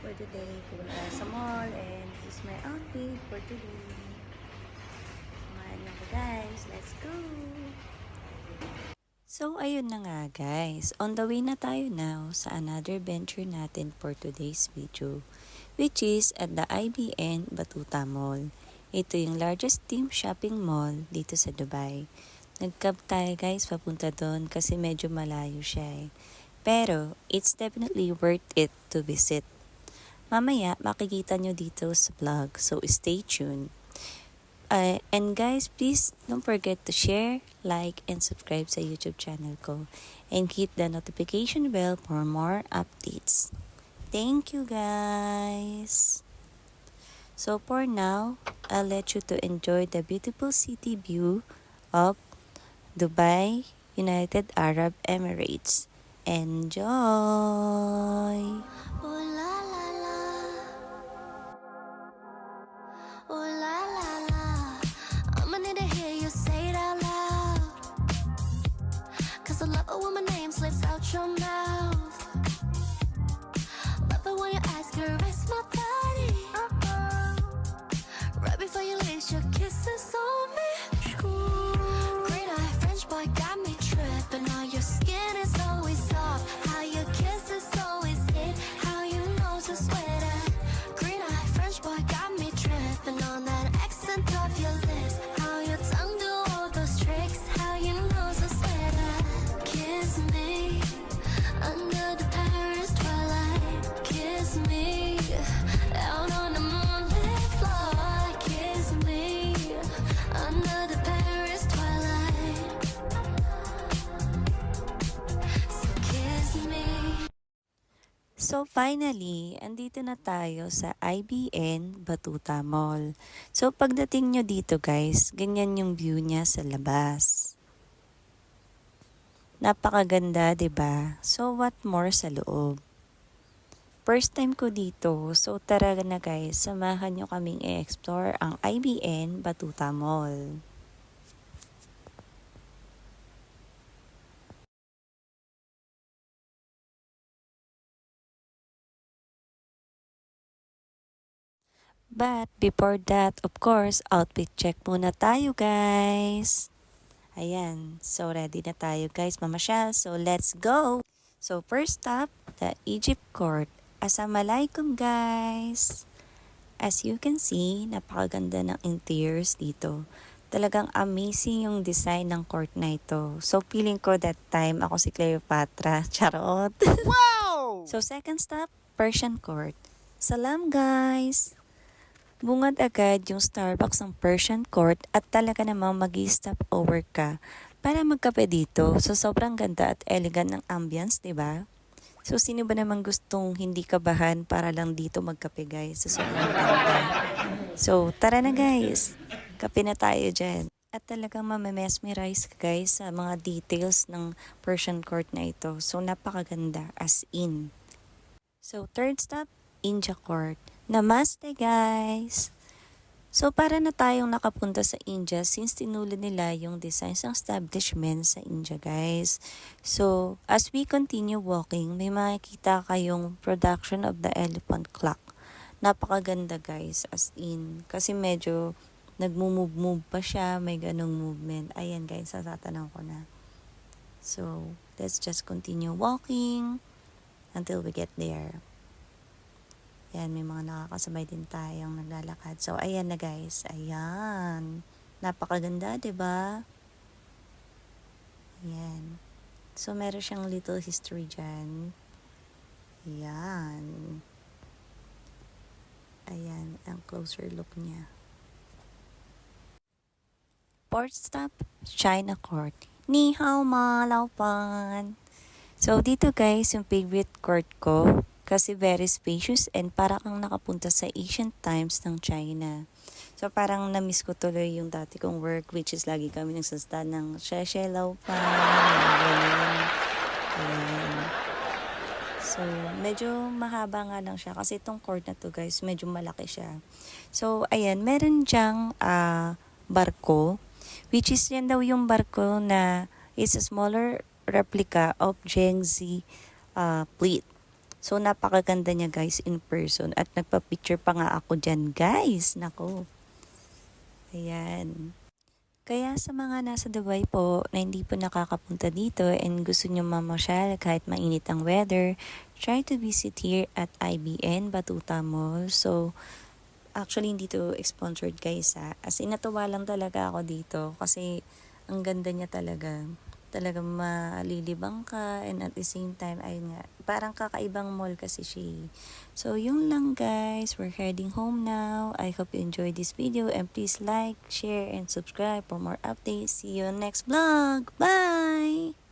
for today. Pupunta tayo sa mall and this is my outfit for today. Samahan niyo ko guys. Let's go! So, ayun na nga guys. On the way na tayo now sa another venture natin for today's video, which is at the IBN Batuta Mall. Ito yung largest team shopping mall dito sa Dubai. Nag-cab tayo guys papunta doon kasi medyo malayo siya eh. Pero, it's definitely worth it to visit. Mamaya, makikita nyo dito sa vlog. So, stay tuned. And guys, please don't forget to share, like, and subscribe sa YouTube channel ko. And hit the notification bell for more updates. Thank you guys! So for now, I'll let you to enjoy the beautiful city view of Dubai, United Arab Emirates. Enjoy! Ooh la la la, ooh la la la. I'ma need to hear you say it out loud. 'Cause I love it when my name slips out your mouth. Love it when you ask her, rest my body. Right before you leave, your kisses on me. Green eye French boy got me tripping. All your skin is always soft. How your kisses always hit. How you know to sweat it. Green eye French boy got me tripping on that accent of your lips. How your tongue do all those tricks. How you know to sweat it. Kiss me under the Paris twilight. Kiss me out on the moonlit floor. Kiss me under the Paris twilight. So kiss me. So finally, andito na tayo sa IBN Batuta Mall. So pagdating nyo dito guys, ganyan yung view niya sa labas. Napakaganda, 'di ba? So what more sa loob? First time ko dito, so tara na guys, samahan nyo kaming i-explore ang IBN Batuta Mall. But before that, of course, outfit check muna tayo guys. Ayan, so ready na tayo guys mamasyal, so let's go! So first stop, the Egypt Court. Assalamualaikum guys! As you can see, napakaganda ng interiors dito. Talagang amazing yung design ng court na ito. So feeling ko that time ako si Cleopatra. Charot! Wow! So second stop, Persian Court. Salam guys! Bungad agad yung Starbucks ng Persian Court at talaga namang mag-stop over ka para magkape dito. So sobrang ganda at elegant ng ambience, 'di ba? So sino ba namang gustong hindi kabahan para lang dito magkape guys? So sobrang ganda. So tara na guys, kape na tayo dyan. At talagang mamemesmerize ka guys sa mga details ng Persian Court na ito. So napakaganda as in. So third stop, India Court. Namaste guys! So para na tayong nakapunta sa India since tinulad nila yung designs ng establishment sa India guys. So as we continue walking, may makikita kayong production of the elephant clock. Napakaganda guys as in. Kasi medyo nagmo-move pa siya, may ganong movement. Ayan guys, satatanaw ko na. So let's just continue walking until we get there. Ayan, may mga nakakasabay din tayong naglalakad. So, ayan na guys. Ayan. Napakaganda, 'di ba? Ayan. So, meron siyang little history dyan. Ayan. Ayan, ang closer look niya. Fourth stop, China Court. Ni hao ma, lao pan. So, dito guys, yung favorite court ko. Kasi very spacious and para kang nakapunta sa ancient times ng China. So parang na-miss ko tuloy yung dati kong work which is lagi kami nagsastan ng Sheshe Laupan. Ayan. So medyo mahaba nga lang siya kasi itong court na to guys medyo malaki siya. So ayan, meron dyang barko which is yan daw yung barko na is a smaller replica of Zhengzi fleet. So, napakaganda niya guys in person. At nagpa-picture pa nga ako dyan guys. Nako. Ayan. Kaya sa mga nasa Dubai po na hindi po nakakapunta dito and gusto nyo mamasyal kahit mainit ang weather, try to visit here at IBN Batuta Mall. So, actually hindi to sponsored guys ha. As in, natuwa lang talaga ako dito kasi ang ganda niya talaga. Talagang malilibang ka and at the same time, ayun nga, parang kakaibang mall kasi siya. So, yun lang guys. We're heading home now. I hope you enjoyed this video and please like, share, and subscribe for more updates. See you next vlog. Bye!